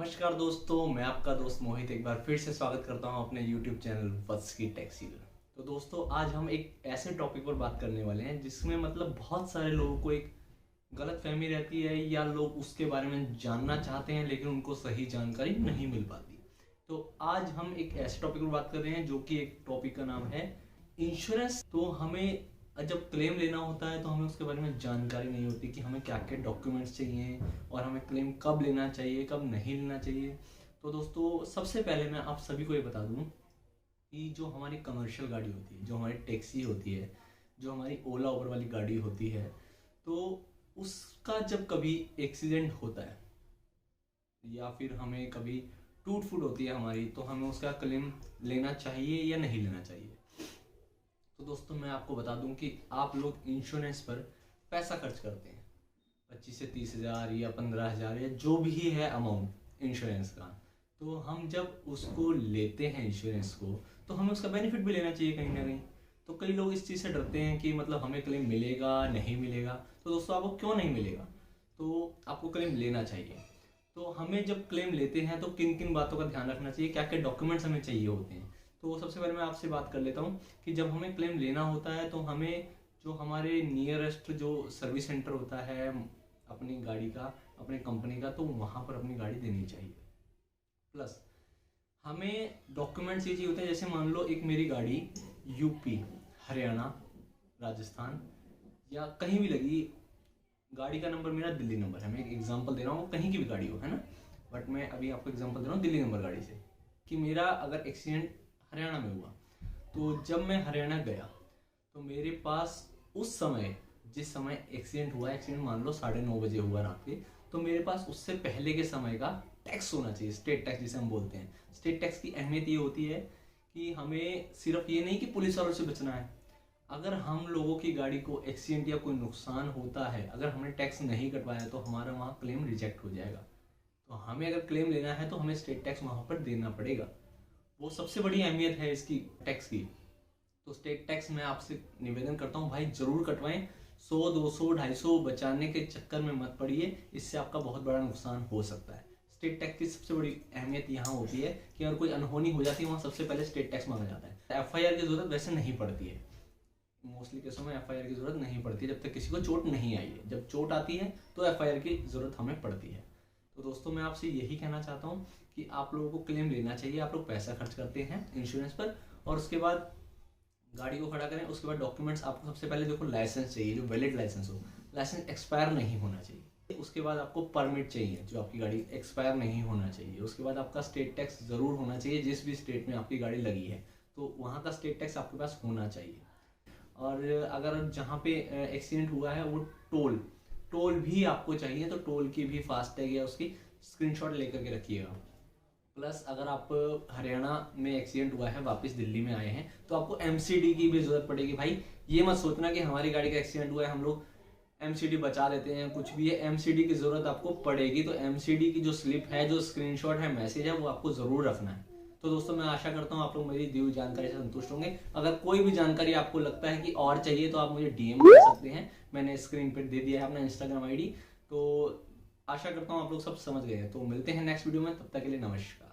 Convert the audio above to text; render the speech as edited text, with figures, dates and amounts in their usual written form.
नमस्कार दोस्तों, मैं आपका दोस्त मोहित एक बार फिर से स्वागत करता हूं अपने YouTube चैनल वत्स की टैक्सी में। तो दोस्तों, आज हम एक ऐसे टॉपिक पर बात करने वाले हैं जिसमें मतलब बहुत सारे लोगों को एक गलतफहमी रहती है या लोग उसके बारे में जानना चाहते हैं लेकिन उनको सही जानकारी नहीं मिल पाती। तो आज हम एक ऐसे टॉपिक पर बात कर रहे हैं जो कि एक टॉपिक का नाम है इंश्योरेंस। तो हमें जब क्लेम लेना होता है तो हमें उसके बारे में जानकारी नहीं होती कि हमें क्या क्या डॉक्यूमेंट्स चाहिए और हमें क्लेम कब लेना चाहिए कब नहीं लेना चाहिए। तो दोस्तों, सबसे पहले मैं आप सभी को ये बता दूं कि जो हमारी कमर्शियल गाड़ी होती है, जो हमारी टैक्सी होती है, जो हमारी ओला उबर वाली गाड़ी होती है, तो उसका जब कभी एक्सीडेंट होता है या फिर हमें कभी टूट फूट होती है हमारी, तो हमें उसका क्लेम लेना चाहिए या नहीं लेना चाहिए। तो दोस्तों, मैं आपको बता दूं कि आप लोग इंश्योरेंस पर पैसा खर्च करते हैं 25 से 30 हज़ार या 15 हज़ार या जो भी है अमाउंट इंश्योरेंस का। तो हम जब उसको लेते हैं इंश्योरेंस को, तो हमें उसका बेनिफिट भी लेना चाहिए कहीं ना कहीं। तो कई लोग इस चीज़ से डरते हैं कि मतलब हमें क्लेम मिलेगा नहीं मिलेगा। तो दोस्तों, आपको क्यों नहीं मिलेगा? तो आपको क्लेम लेना चाहिए। तो हमें जब क्लेम लेते हैं तो किन किन बातों का ध्यान रखना चाहिए, क्या क्या डॉक्यूमेंट्स हमें चाहिए होते हैं। तो सबसे पहले मैं आपसे बात कर लेता हूँ कि जब हमें क्लेम लेना होता है तो हमें जो हमारे नियरेस्ट जो सर्विस सेंटर होता है अपनी गाड़ी का, अपनी कंपनी का, तो वहाँ पर अपनी गाड़ी देनी चाहिए। प्लस हमें डॉक्यूमेंट्स ये चाहिए होते हैं, जैसे मान लो एक मेरी गाड़ी यूपी, हरियाणा, राजस्थान या कहीं भी लगी, गाड़ी का नंबर मेरा दिल्ली नंबर है। मैं एक एग्जांपल दे रहा हूँ, कहीं की भी गाड़ी हो, है ना, बट मैं अभी आपको एग्जांपल दे रहा हूँ दिल्ली नंबर गाड़ी से, कि मेरा अगर एक्सीडेंट हरियाणा में हुआ, तो जब मैं हरियाणा गया तो मेरे पास उस समय, जिस समय एक्सीडेंट हुआ, एक्सीडेंट मान लो 9:30 बजे हुआ रात के, तो मेरे पास उससे पहले के समय का टैक्स होना चाहिए, स्टेट टैक्स जिसे हम बोलते हैं। स्टेट टैक्स की अहमियत ये होती है कि हमें सिर्फ ये नहीं कि पुलिस वालों से बचना है। अगर हम लोगों की गाड़ी को एक्सीडेंट या कोई नुकसान होता है, अगर हमने टैक्स नहीं कटवाया तो हमारा वहाँ क्लेम रिजेक्ट हो जाएगा। तो हमें अगर क्लेम लेना है तो हमें स्टेट टैक्स वहाँ पर देना पड़ेगा। वो सबसे बड़ी अहमियत है इसकी, टैक्स की। तो स्टेट टैक्स मैं आपसे निवेदन करता हूँ भाई, जरूर कटवाएं। 100, 200, 250 बचाने के चक्कर में मत पड़िए, इससे आपका बहुत बड़ा नुकसान हो सकता है। स्टेट टैक्स की सबसे बड़ी अहमियत यहाँ होती है कि अगर कोई अनहोनी हो जाती है वहाँ सबसे पहले स्टेट टैक्स मांगा जाता है। FIR की जरूरत वैसे नहीं पड़ती है, मोस्टली केसों में FIR की जरूरत नहीं पड़ती जब तक किसी को चोट नहीं आई है। जब चोट आती है तो FIR की जरूरत हमें पड़ती है। तो दोस्तों, मैं आपसे यही कहना चाहता हूँ कि आप लोगों को क्लेम लेना चाहिए। आप लोग पैसा खर्च करते हैं इंश्योरेंस पर और उसके बाद गाड़ी को खड़ा करें। उसके बाद डॉक्यूमेंट्स आपको सबसे पहले देखो, लाइसेंस चाहिए जो वैलिड लाइसेंस हो, लाइसेंस एक्सपायर नहीं होना चाहिए। उसके बाद आपको परमिट चाहिए जो आपकी गाड़ी एक्सपायर नहीं होना चाहिए। उसके बाद आपका स्टेट टैक्स जरूर होना चाहिए, जिस भी स्टेट में आपकी गाड़ी लगी है तो वहाँ का स्टेट टैक्स आपके पास होना चाहिए। और अगर जहाँ पे एक्सीडेंट हुआ है वो टोल भी आपको चाहिए, तो टोल की भी फास्टैग या उसकी स्क्रीनशॉट लेकर के रखिएगा। प्लस अगर आप हरियाणा में एक्सीडेंट हुआ है वापस दिल्ली में आए हैं तो आपको MCD की भी जरूरत पड़ेगी। भाई ये मत सोचना कि हमारी गाड़ी का एक्सीडेंट हुआ है हम लोग MCD बचा लेते हैं, कुछ भी है, MCD की जरूरत आपको पड़ेगी। तो MCD की जो स्लिप है, जो स्क्रीनशॉट है, मैसेज है, वो आपको जरूर रखना है। तो दोस्तों, मैं आशा करता हूँ आप लोग मेरी दी हुई जानकारी से संतुष्ट होंगे। अगर कोई भी जानकारी आपको लगता है कि और चाहिए तो आप मुझे DM कर सकते हैं, मैंने स्क्रीन पर दे दिया है अपना Instagram ID। तो आशा करता हूँ आप लोग सब समझ गए हैं। तो मिलते हैं नेक्स्ट वीडियो में, तब तक के लिए नमस्कार।